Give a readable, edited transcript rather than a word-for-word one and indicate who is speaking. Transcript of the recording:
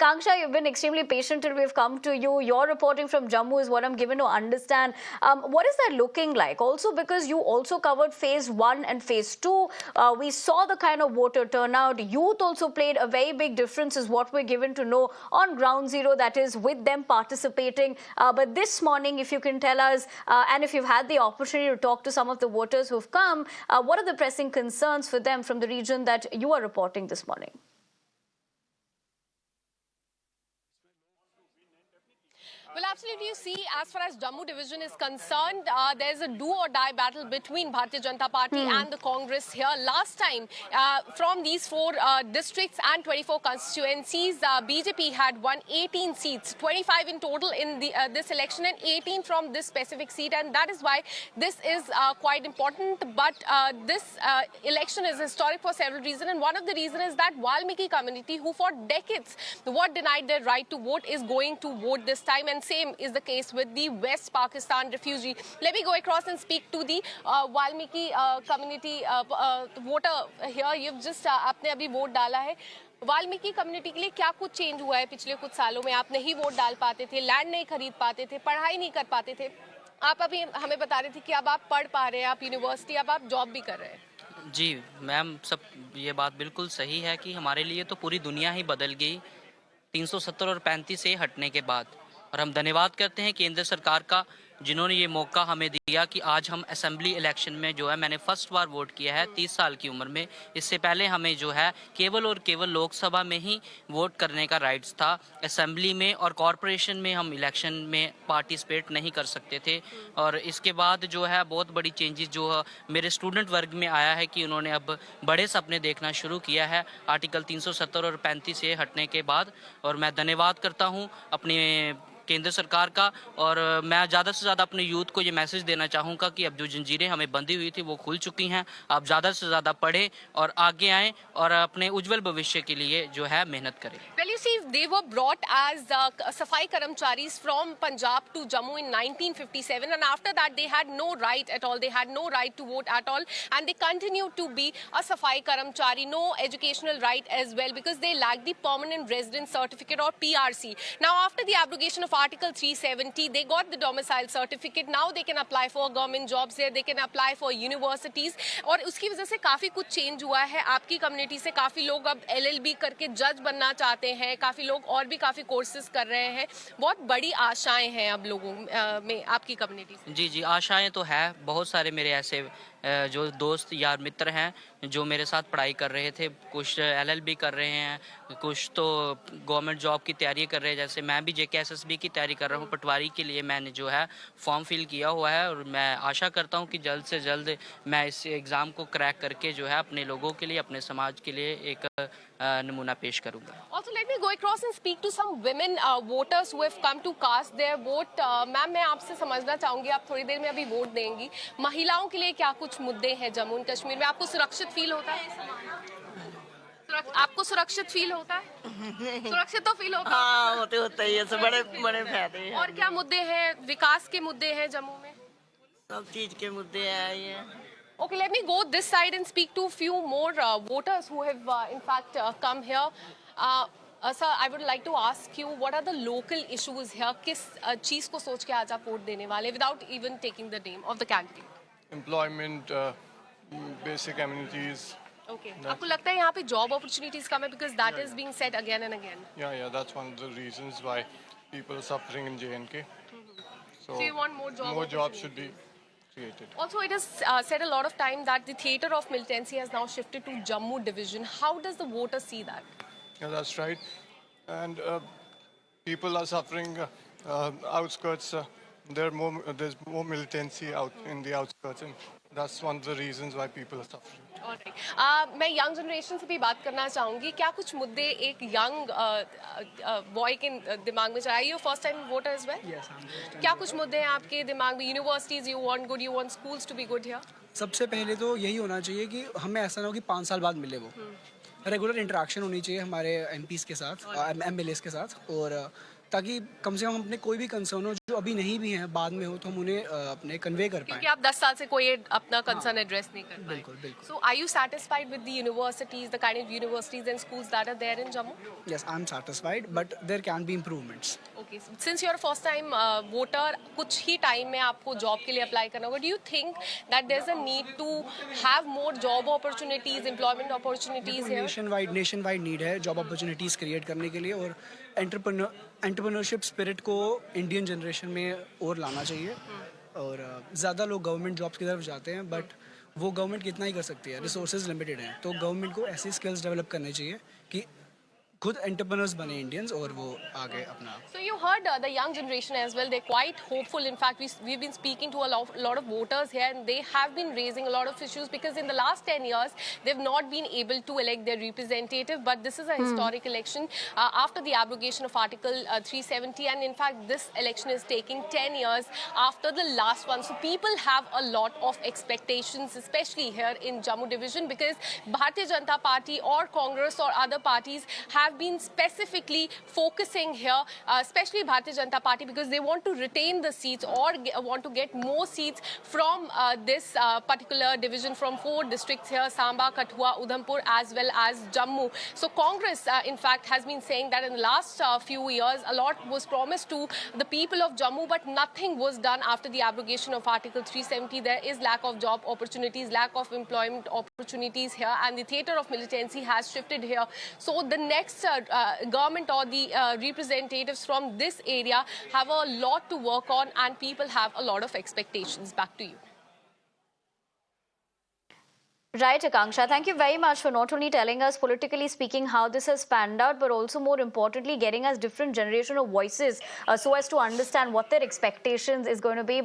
Speaker 1: Akanksha, you've been extremely patient till we've come to you. Your reporting from Jammu is what I'm given to understand. What is that looking like? Also, because you also covered phase 1 and phase 2, we saw the kind of voter turnout. Youth also played a very big difference, is what we're given to know on ground zero, that is, with them participating. But this morning, if you can tell us, and if you've had the opportunity to talk to some of the voters who've come, what are the pressing concerns for them from the region that you are reporting this morning?
Speaker 2: Well, absolutely. You see, as far as Jammu division is concerned, there's a do or die battle between Bharatiya Janata Party and the Congress here. Last time, from these 4 districts and 24 constituencies, BJP had won 18 seats, 25 in total in this election and 18 from this specific seat. And that is why this is quite important. But this election is historic for several reasons. And one of the reasons is that Valmiki community, who for decades were denied their right to vote, is going to vote this time. And same is the case with the West Pakistan refugee. Let me go across and speak to the Valmiki community voter here. You've just आपने अभी vote डाला है. Valmiki community के लिए क्या कुछ change हुआ है पिछले कुछ सालों में? आप नहीं वोट डाल पाते थे, लैंड नहीं खरीद पाते थे, पढ़ाई नहीं कर पाते थे. आप अभी हमें बता रहे थे कि अब आप पढ़ पा रहे हैं, आप यूनिवर्सिटी, अब आप जॉब भी कर रहे हैं.
Speaker 3: जी मैम, सब ये बात बिल्कुल सही है कि हमारे लिए तो पूरी दुनिया ही बदल गई 370 और 35 से हटने के बाद. और हम धन्यवाद करते हैं केंद्र सरकार का, जिन्होंने ये मौका हमें दिया कि आज हम असेंबली इलेक्शन में जो है, मैंने फर्स्ट बार वोट किया है 30 साल की उम्र में. इससे पहले हमें जो है केवल और केवल लोकसभा में ही वोट करने का राइट्स था. असेंबली में और कॉरपोरेशन में हम इलेक्शन में पार्टिसिपेट नहीं कर सकते थे. और इसके बाद जो है बहुत बड़ी चेंजेस जो मेरे स्टूडेंट वर्ग में आया है कि उन्होंने अब बड़े सपने देखना शुरू किया है आर्टिकल 370 और 35 से हटने के बाद. और मैं धन्यवाद करता हूँ अपने केंद्र सरकार का. और मैं ज़्यादा से ज़्यादा अपने यूथ को ये मैसेज देना चाहूँगा कि अब जो जंजीरें हमें बंधी हुई थी वो खुल चुकी हैं. आप ज़्यादा से ज़्यादा पढ़ें और आगे आएँ और अपने उज्जवल भविष्य के लिए जो है मेहनत करें.
Speaker 2: Well, you see, they were brought as Safai Karamcharis from Punjab to Jammu in 1957, and after that they had no right at all. They had no right to vote at all, and they continued to be a Safai Karamchari, no educational right as well, because they lacked the permanent residence certificate or PRC. Now, after the abrogation of Article 370, they got the domicile certificate. Now they can apply for government jobs there, they can apply for universities. और उसकी वजह से काफ़ी कुछ change हुआ है. आपकी community से काफ़ी लोग अब LLB करके जज बनना चाहते हैं, काफ़ी लोग और भी काफ़ी कोर्सेज कर रहे हैं. बहुत बड़ी आशाएं हैं अब लोगों में आपकी कम्युनिटी से.
Speaker 3: जी जी, आशाएं तो है. बहुत सारे मेरे ऐसे जो दोस्त यार मित्र हैं जो मेरे साथ पढ़ाई कर रहे थे, कुछ LLB कर रहे हैं, कुछ तो गवर्नमेंट जॉब की तैयारी कर रहे हैं. जैसे मैं भी JKSSB की तैयारी कर रहा हूँ. पटवारी के लिए मैंने जो है फॉर्म फिल किया हुआ है और मैं आशा करता हूँ कि जल्द से जल्द मैं इस एग्ज़ाम को क्रैक करके जो है अपने लोगों के लिए, अपने समाज के लिए एक नमूना पेश करूँगा.
Speaker 2: Also, let me go across and speak to some women voters who have come to cast their vote. Ma'am, मैं आपसे समझना चाहूँगी, आप थोड़ी देर में अभी वोट देंगी. महिलाओं के लिए क्या कुछ मुद्दे हैं जम्मू एंड कश्मीर में? आपको सुरक्षित फील होता है? आपको सुरक्षित फील होता है? सुरक्षित तो फील होता है.
Speaker 4: हाँ, होते ही है. बड़े बड़े फायदे हैं.
Speaker 2: और क्या मुद्दे हैं? विकास के मुद्दे हैं जम्मू में?
Speaker 4: सब चीज के मुद्दे हैं ये.
Speaker 2: Okay, let me go this side and speak to a few more voters who have in fact come here. Sir, I would like to ask you, what are the local issues here? किस चीज़ को सोच के आज आप vote देने वाले, without even taking the name of the candidate?
Speaker 5: Employment, basic amenities.
Speaker 2: Okay. आपको लगता है यहाँ पे job opportunities कम है, because that is being said again and again.
Speaker 5: Yeah, that's one of the reasons why people are suffering in J&K.
Speaker 2: So you want more job
Speaker 5: more jobs should be created.
Speaker 2: Also, it is said a lot of time that the theatre of militancy has now shifted to Jammu division. How does the voter see that?
Speaker 5: Yeah, that's right. And people are suffering outskirts. There's more militancy out in the outskirts, and that's one of the reasons why people are suffering.
Speaker 2: Alright. मैं young generation से भी बात करना चाहूँगी. क्या कुछ मुद्दे एक यंग बॉय के दिमाग में चढ़ाई? You first time voter as well?
Speaker 6: Yes, I'm first time.
Speaker 2: क्या कुछ मुद्दे हैं आपके दिमाग में? Universities you want good, you want schools to be good here?
Speaker 6: सबसे पहले तो यही होना चाहिए कि हमें ऐसा ना हो कि 5 साल बाद मिले वो. रेगुलर इंटरेक्शन होनी चाहिए हमारे MPs के साथ, MLAs के साथ. और ताकि कम से कम अपने कोई भी कंसर्न हो जो अभी नहीं भी हैं बाद में हो तो हम उन्हें अपने कन्वे कर
Speaker 2: क्योंकि
Speaker 6: पाएँ।
Speaker 2: आप 10 साल से कोई अपना कंसर्न एड्रेस नहीं कर पाए.
Speaker 6: बिल्कुल, बिल्कुल।
Speaker 2: So are you satisfied with the universities, the kind of universities and schools that are there in Jammu?
Speaker 6: Yes, I'm satisfied, but there can be improvements.
Speaker 2: Okay, so since you're a first time voter, कुछ ही time में आपको job के लिए apply करना होगा. Do you think that there's a need to have more job opportunities, employment opportunities here?
Speaker 6: Nation wide need है job opportunities create करने के लिए और एंटरप्रेन्योरशिप स्पिरिट को इंडियन जनरेशन में और लाना चाहिए। और ज़्यादा लोग गवर्नमेंट जॉब्स की तरफ जाते हैं बट वो गवर्नमेंट कितना ही कर सकती है, रिसोर्सेज लिमिटेड हैं। तो गवर्नमेंट को ऐसी स्किल्स डेवलप करने चाहिए कि खुद एंटरप्रेन्योर्स बने इंडियंस और वो आगे अपना।
Speaker 2: So you heard the young generation as well. They're quite hopeful. In fact, we've been speaking to a lot of voters here, and they have been raising a lot of issues because in the last 10 years they've not been able to elect their representative. But this is a historic election after the abrogation of Article 370, and in fact, this election is taking 10 years after the last one. So people have a lot of expectations, especially here in Jammu division, because Bharatiya Janata Party or Congress or other parties have been specifically focusing here, especially Bharatiya Janata Party, because they want to retain the seats or want to get more seats from this particular division from 4 districts here, Samba, Kathua, Udhampur, as well as Jammu. So Congress, in fact, has been saying that in the last few years, a lot was promised to the people of Jammu, but nothing was done after the abrogation of Article 370. There is lack of job opportunities, lack of employment opportunities here, and the theatre of militancy has shifted here. So the next government or the representatives from this area have a lot to work on, and people have a lot of expectations. Back to you.
Speaker 1: Right, Akanksha. Thank you very much for not only telling us, politically speaking, how this has panned out, but also more importantly, getting us different generation of voices so as to understand what their expectations is going to be.